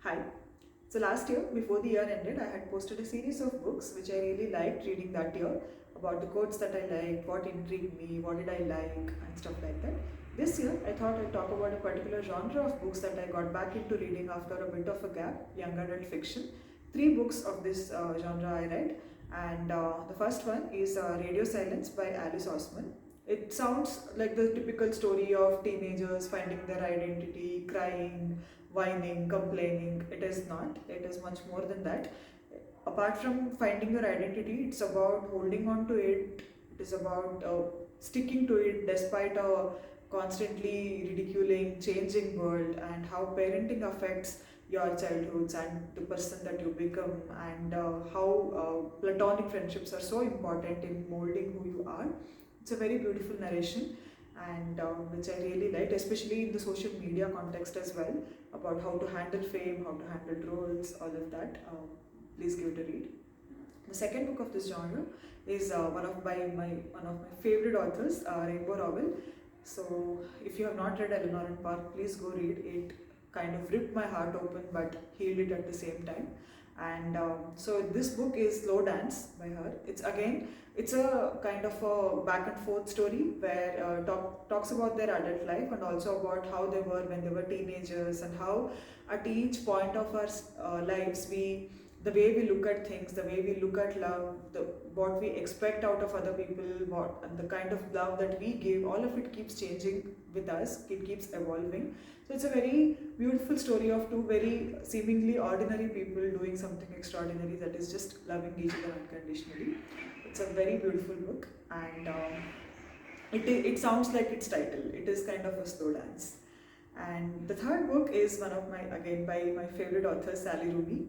Hi. So last year, before the year ended, I had posted a series of books which I really liked reading that year, about the quotes that I liked, what intrigued me, what did I like, and stuff like that. This year, I thought I'd talk about a particular genre of books that I got back into reading after a bit of a gap, young adult fiction. Three books of this genre I read, and the first one is Radio Silence by Alice Oseman. It sounds like the typical story of teenagers finding their identity, crying, whining, complaining. It is not. It is much more than that. Apart from finding your identity, it's about holding on to it. It is about sticking to it despite a constantly ridiculing, changing world, and how parenting affects your childhoods and the person that you become, and how platonic friendships are so important in molding who you are. It's a very beautiful narration, and which I really liked, especially in the social media context as well, about how to handle fame, how to handle roles, all of that. Please give it a read. The second book of this genre is one of my favorite authors, Rowell. So if you have not read Eleanor and Park, please go read it. Kind of ripped my heart open, but healed it at the same time. And so this book is Slow Dance by her. It's a kind of a back and forth story where talks about their adult life and also about how they were when they were teenagers, and how at each point of our lives, the way we look at things, the way we look at love, what we expect out of other people, and the kind of love that we give, all of it keeps changing with us. It keeps evolving. So it's a very beautiful story of two very seemingly ordinary people doing something extraordinary, that is just loving each other unconditionally. It's a very beautiful book, and it sounds like its title. It is kind of a slow dance. And the third book is one of by my favorite author, Sally Rooney,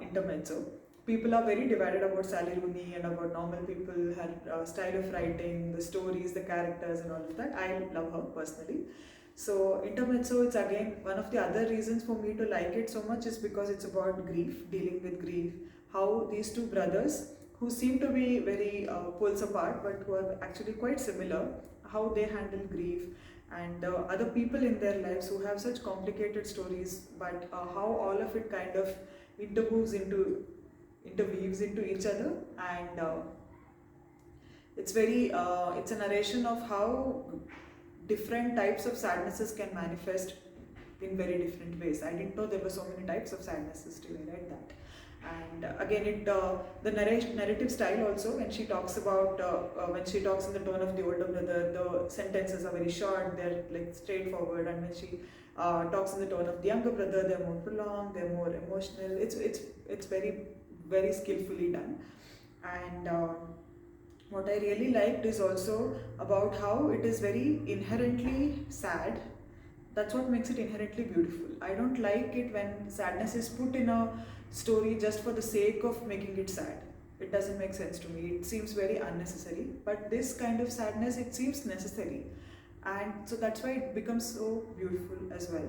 Intermezzo. People are very divided about Sally Rooney and about normal people, her style of writing, the stories, the characters, and all of that. I love her personally. So Intermezzo, it's again one of the other reasons for me to like it so much is because it's about grief, dealing with grief. How these two brothers, who seem to be very poles apart but who are actually quite similar, how they handle grief, and other people in their lives who have such complicated stories, but how all of it kind of interweaves into each other. And it's a narration of how different types of sadnesses can manifest in very different ways. I didn't know there were so many types of sadnesses till I read that. And again, the narrative style also, when she talks in the tone of the older brother, the sentences are very short, they're like straightforward, and when she talks in the tone of the younger brother, they're more prolonged, they're more emotional. It's very, very skillfully done. And what I really liked is also about how it is very inherently sad. That's what makes it inherently beautiful. I don't like it when sadness is put in a story just for the sake of making it sad. It doesn't make sense to me. It seems very unnecessary. But this kind of sadness, it seems necessary. And so that's why it becomes so beautiful as well.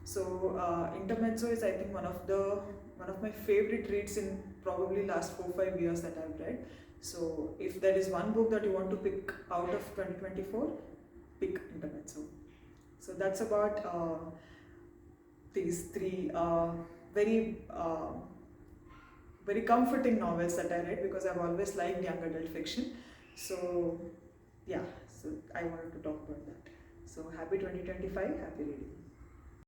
So Intermezzo is, I think, one of my favorite reads in probably last 4-5 years that I've read. So if there is one book that you want to pick out of 2024, pick Intermezzo. So that's about these three very comforting novels that I read, because I've always liked young adult fiction. So yeah, so I wanted to talk about that. So happy 2025, happy reading.